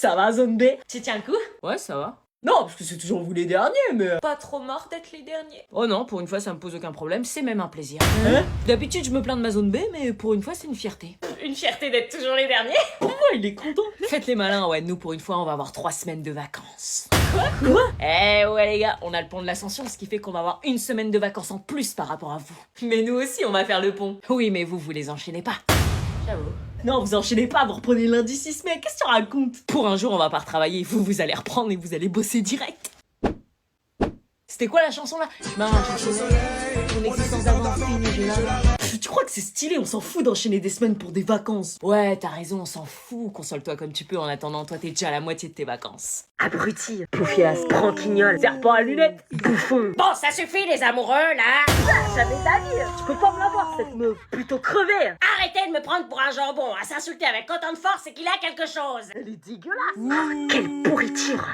Ça va, zone B? Tu tiens le coup? Ouais, ça va. Non, parce que c'est toujours vous les derniers, mais... Pas trop mort d'être les derniers. Oh non, pour une fois, ça me pose aucun problème, c'est même un plaisir. Hein? D'habitude, je me plains de ma zone B, mais pour une fois, c'est une fierté. Une fierté d'être toujours les derniers. Oh, il est content. Faites les malins, ouais, nous, pour une fois, on va avoir 3 semaines de vacances. Quoi? Eh ouais, les gars, on a le pont de l'Ascension, ce qui fait qu'on va avoir 1 semaine de vacances en plus par rapport à vous. Mais nous aussi, on va faire le pont. Oui, mais vous les enchaînez pas. J'avoue. Non, vous enchaînez pas, vous reprenez lundi 6 mai, qu'est-ce que tu racontes? Pour un jour, on va pas retravailler, vous allez reprendre et vous allez bosser direct. C'était quoi la chanson là? Mon existence d'avant finie là. Tu crois que c'est stylé? On s'en fout d'enchaîner des semaines pour des vacances. Ouais, t'as raison, on s'en fout. Console-toi comme tu peux en attendant, toi t'es déjà à la moitié de tes vacances. Abruti, poufiasse, branquignol, serpent à lunettes, bouffon. Bon, ça suffit les amoureux là. J'avais d'avis. Tu peux pas me l'avoir cette meuf. Plutôt crever. Arrêtez de me prendre pour un jambon. À s'insulter avec autant de force, c'est qu'il a quelque chose. Elle est dégueulasse. Quelle pourriture.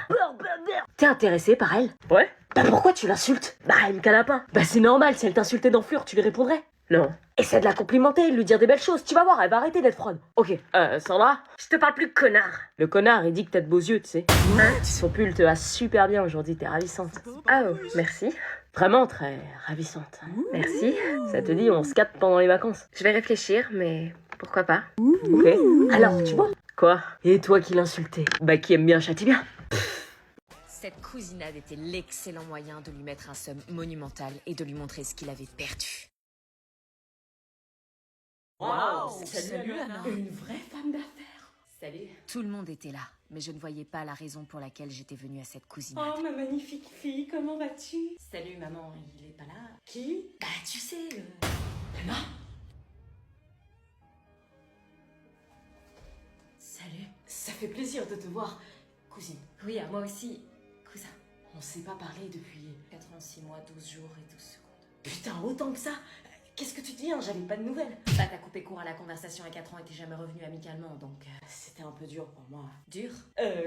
T'es intéressé par elle? Ouais. Bah pourquoi tu l'insultes? Bah elle me cala pas. Bah c'est normal, si elle t'insultait dans Fleur, tu lui répondrais? Non. Essaie de la complimenter, lui dire des belles choses, tu vas voir, elle va arrêter d'être froide. Ok, Sandra? Je te parle plus de connard. Le connard, il dit que t'as de beaux yeux, tu sais. Hein? Son pull te va super bien aujourd'hui, t'es ravissante. Ah oh, merci. Vraiment très ravissante. Merci. Ça te dit, on se capte pendant les vacances? Je vais réfléchir, mais pourquoi pas? Ok. Alors, tu vois? Quoi? Et toi qui l'insultais? Bah qui aime bien châtie bien. Cette cousinade était l'excellent moyen de lui mettre un somme monumental et de lui montrer ce qu'il avait perdu. Waouh, Salut Anna. Une vraie femme d'affaires. Salut. Tout le monde était là, mais je ne voyais pas la raison pour laquelle j'étais venue à cette cousinade. Oh ma magnifique fille, comment vas-tu? Salut maman, il est pas là. Qui? Bah tu sais, Anna? Salut. Ça fait plaisir de te voir, cousine. Oui, à moi aussi, cousin. On s'est pas parlé depuis... 86 mois, 12 jours et 12 secondes. Putain, autant que ça. Qu'est-ce que tu dis, hein? J'avais pas de nouvelles. Bah t'as coupé court à la conversation à 4 ans et t'es jamais revenu amicalement, donc... C'était un peu dur pour moi. Dur?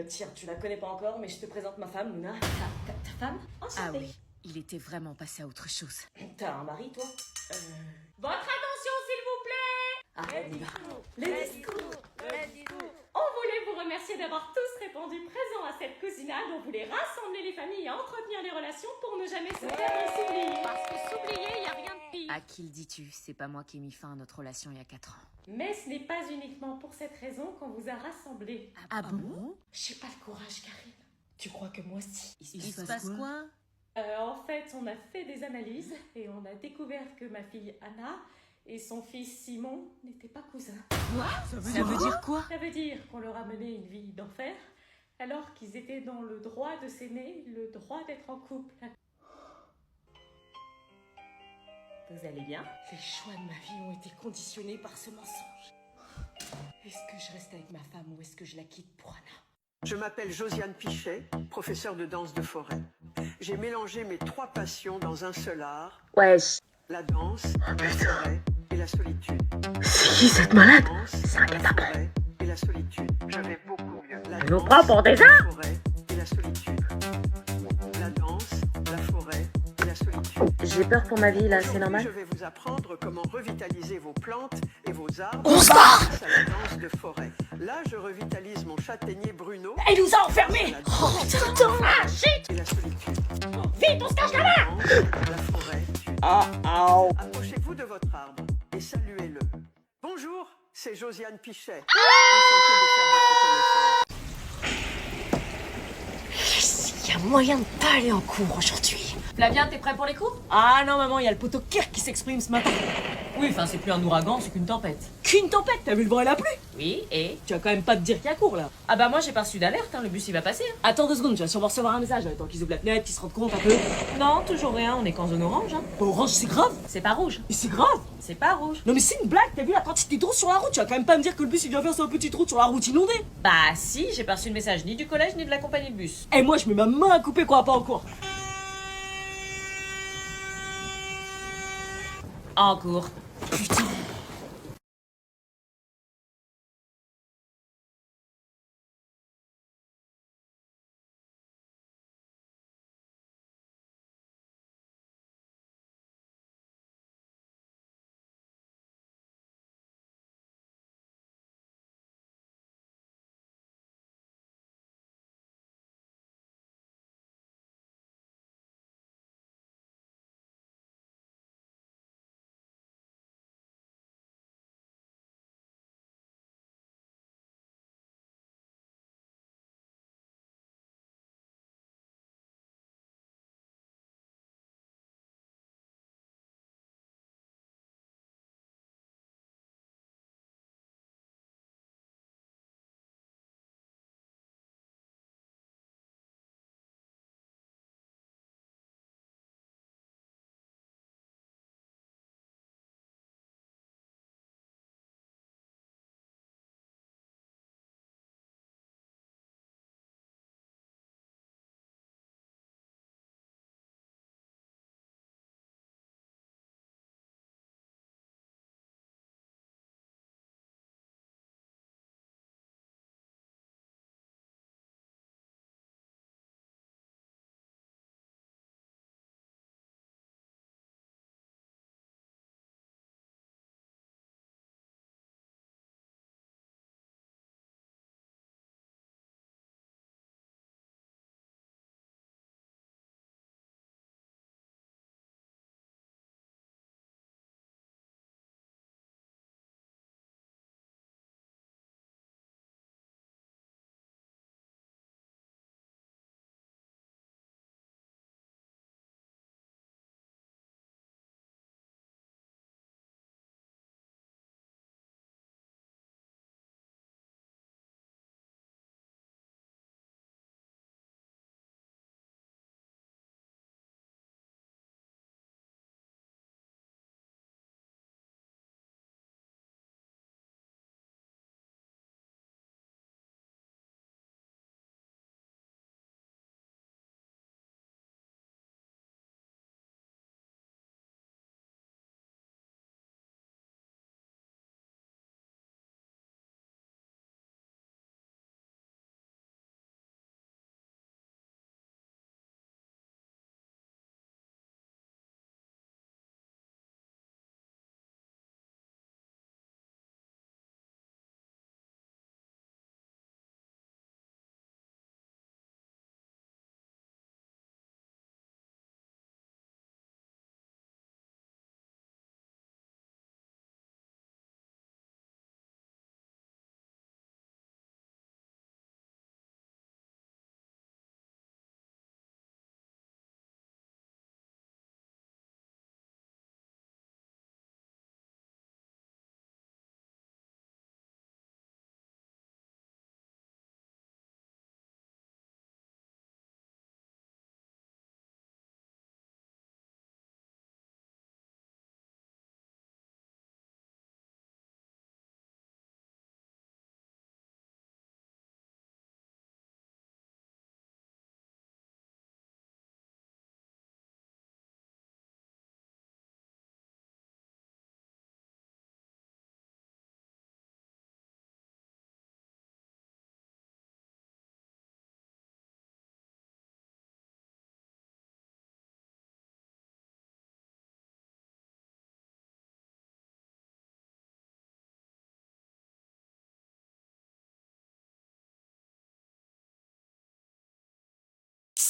Tiens, tu la connais pas encore, mais je te présente ma femme, Luna. Ta femme? Ah oui, il était vraiment passé à autre chose. T'as un mari, toi? Votre attention s'il vous plaît! Ah, on y va. Les discours! On voulait vous remercier d'avoir tous répondu présent à cette cousinade. On voulait rassembler les familles et entretenir les relations pour ne jamais se perdre et s'oublier. Parce que s'oublier, il n'y a rien de pire. À qui le dis-tu? C'est pas moi qui ai mis fin à notre relation il y a 4 ans. Mais ce n'est pas uniquement pour cette raison qu'on vous a rassemblés. Ah bon? J'ai pas le courage, Karine. Tu crois que moi aussi? Il se passe quoi? En fait, on a fait des analyses et on a découvert que ma fille Anna et son fils Simon n'étaient pas cousins. Ça veut dire quoi? Ça veut dire qu'on leur a mené une vie d'enfer alors qu'ils étaient dans le droit de s'aimer, le droit d'être en couple. Vous allez bien? Les choix de ma vie ont été conditionnés par ce mensonge. Est-ce que je reste avec ma femme ou est-ce que je la quitte pour Anna? Je m'appelle Josiane Pichet, professeure de danse de forêt. J'ai mélangé mes 3 passions dans un seul art, Wesh, la danse, la forêt et la solitude. c'est qui cette malade? La danse, C'est un la guet-apens. forêt et la solitude. Je vais beaucoup mieux. La Elle nous danse, prend pour des la arts? forêt et la solitude. La danse, la forêt et la solitude. J'ai peur pour ma vie là, c'est Aujourd'hui, normal? je vais vous apprendre comment revitaliser vos plantes et vos arbres On se barre! grâce à la danse de forêt. Là, je revitalise mon châtaignier Bruno. Elle nous a enfermés! La Oh danse, putain! Ah shit! et la solitude. Vite, on se cache là! La danse, la forêt. Oh! Approchez-vous de votre arbre et saluez-le. Bonjour, c'est Josiane Pichet. Enchantée de faire votre connaissance. Il y a moyen de pas aller en cours aujourd'hui. Flavien, t'es prêt pour les cours? Ah non maman, il y a le poteau Kirk qui s'exprime ce matin. Oui, enfin c'est plus un ouragan, c'est qu'une tempête. Qu'une tempête? T'as vu le vent et la pluie? Oui, et? Tu vas quand même pas te dire qu'il y a cours là. Ah bah moi j'ai pas reçu d'alerte, hein, le bus il va passer. Hein. Attends 2 secondes, tu vas sûrement recevoir un message, tant qu'ils ouvrent la fenêtre, qu'ils se rendent compte un peu. Non, toujours rien, on est qu'en zone orange. Hein. Orange, c'est grave. C'est pas rouge. Mais c'est grave. C'est pas rouge. Non mais c'est une blague, t'as vu la quantité d'eau sur la route? Tu vas quand même pas me dire que le bus il vient faire sur une petite route sur la route inondée. Bah si, j'ai pas reçu le message ni du collège ni de la compagnie de bus. Et moi je mets ma main à couper qu'on va pas en cours. En cours. Putain.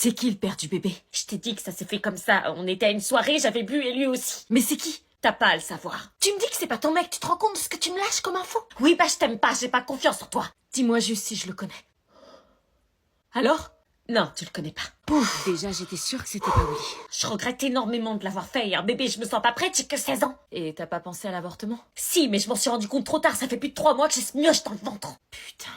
C'est qui le père du bébé? Je t'ai dit que ça s'est fait comme ça. On était à une soirée, j'avais bu et lui aussi. Mais c'est qui? T'as pas à le savoir. Tu me dis que c'est pas ton mec, tu te rends compte de ce que tu me lâches comme info? Oui, bah je t'aime pas, j'ai pas confiance en toi. Dis-moi juste si je le connais. Alors? Non, tu le connais pas. Pouf, déjà j'étais sûre que c'était pas Willy. Je regrette énormément de l'avoir fait. Un bébé, je me sens pas prête, j'ai que 16 ans. Et t'as pas pensé à l'avortement? Si, mais je m'en suis rendu compte trop tard, ça fait plus de 3 mois que j'ai ce mioche dans le ventre. Putain.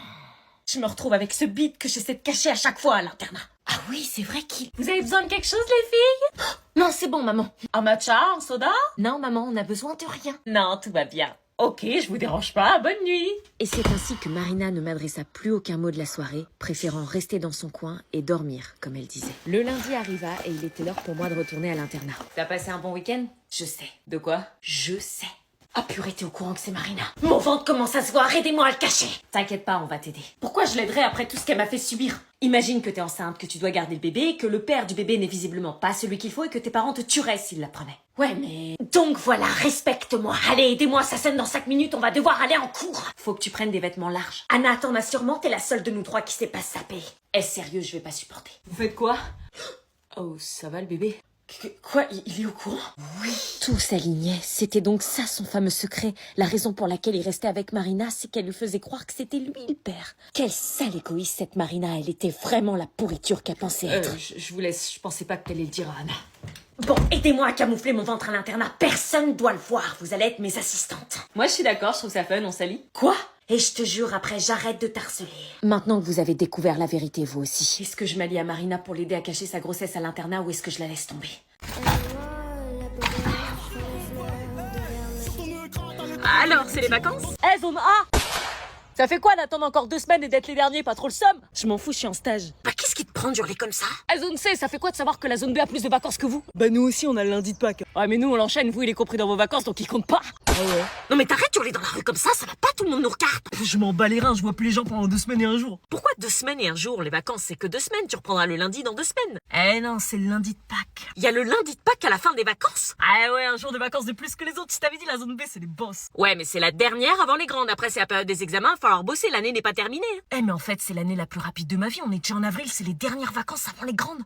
Je me retrouve avec ce bide que j'essaie de cacher à chaque fois à l'internat. Ah oui, c'est vrai qu'il... Vous avez besoin de quelque chose, les filles? Non, c'est bon, maman. Un matcha, un soda? Non, maman, on a besoin de rien. Non, tout va bien. Ok, je vous dérange pas, bonne nuit. Et c'est ainsi que Marina ne m'adressa plus aucun mot de la soirée, préférant rester dans son coin et dormir, comme elle disait. Le lundi arriva et il était l'heure pour moi de retourner à l'internat. T'as passé un bon week-end? Je sais, De quoi? je sais. Ah purée, t'es au courant que c'est Marina? Mon ventre commence à se voir, aidez-moi à le cacher. T'inquiète pas, on va t'aider. Pourquoi je l'aiderais après tout ce qu'elle m'a fait subir? Imagine que t'es enceinte, que tu dois garder le bébé, que le père du bébé n'est visiblement pas celui qu'il faut et que tes parents te tueraient s'ils l'apprenaient. Ouais, mais... Donc voilà, respecte-moi. Allez, aidez-moi, ça sonne dans 5 minutes, on va devoir aller en cours. Faut que tu prennes des vêtements larges. Anna, t'en as sûrement, t'es la seule de nous 3 qui sait pas se saper. Est-ce sérieux, je vais pas supporter. Vous faites quoi? Oh, ça va le bébé? Quoi, il est au courant? Tout s'alignait, c'était donc ça son fameux secret. La raison pour laquelle il restait avec Marina, c'est qu'elle lui faisait croire que c'était lui le père. Quelle sale égoïste cette Marina, elle était vraiment la pourriture qu'elle pensait être. Je vous laisse, je pensais pas que t'allais le dire à Anna. Bon, aidez-moi à camoufler mon ventre à l'internat, personne doit le voir, vous allez être mes assistantes. Moi je suis d'accord, je trouve ça fun, on s'allie. Quoi? Et je te jure, après, j'arrête de t'harceler. Maintenant que vous avez découvert la vérité vous aussi. Est-ce que je m'allie à Marina pour l'aider à cacher sa grossesse à l'internat ou est-ce que je la laisse tomber? Alors, c'est les vacances? Eh, zone A! Ça fait quoi d'attendre encore 2 semaines et d'être les derniers, pas trop le somme? Je m'en fous, je suis en stage. Bah qu'est-ce qui te prend d'hurler comme ça? Ah, zone C, ça fait quoi de savoir que la zone B a plus de vacances que vous? Bah nous aussi on a le lundi de Pâques. Ouais, mais nous on l'enchaîne, vous il est compris dans vos vacances donc il compte pas. Ah ouais. Non mais t'arrêtes d'hurler dans la rue comme ça va pas, tout le monde nous regarde. Je m'en bats les reins, je vois plus les gens pendant 2 semaines et un jour. Pourquoi 2 semaines et un jour? Les vacances c'est que 2 semaines, tu reprendras le lundi dans 2 semaines. Eh non, c'est le lundi de Pâques. Il y a le lundi de Pâques à la fin des vacances. Ah ouais, un jour de vacances de plus que les autres. Je t'avais dit, la zone B c'est les boss. Ouais mais c'est la dernière avant les grandes, après c'est la période des examens, falloir bosser, l'année n'est pas terminée. Eh mais en fait c'est l'année la plus rapide de ma vie, on est déjà en avril, c'est les dernières vacances avant les grandes.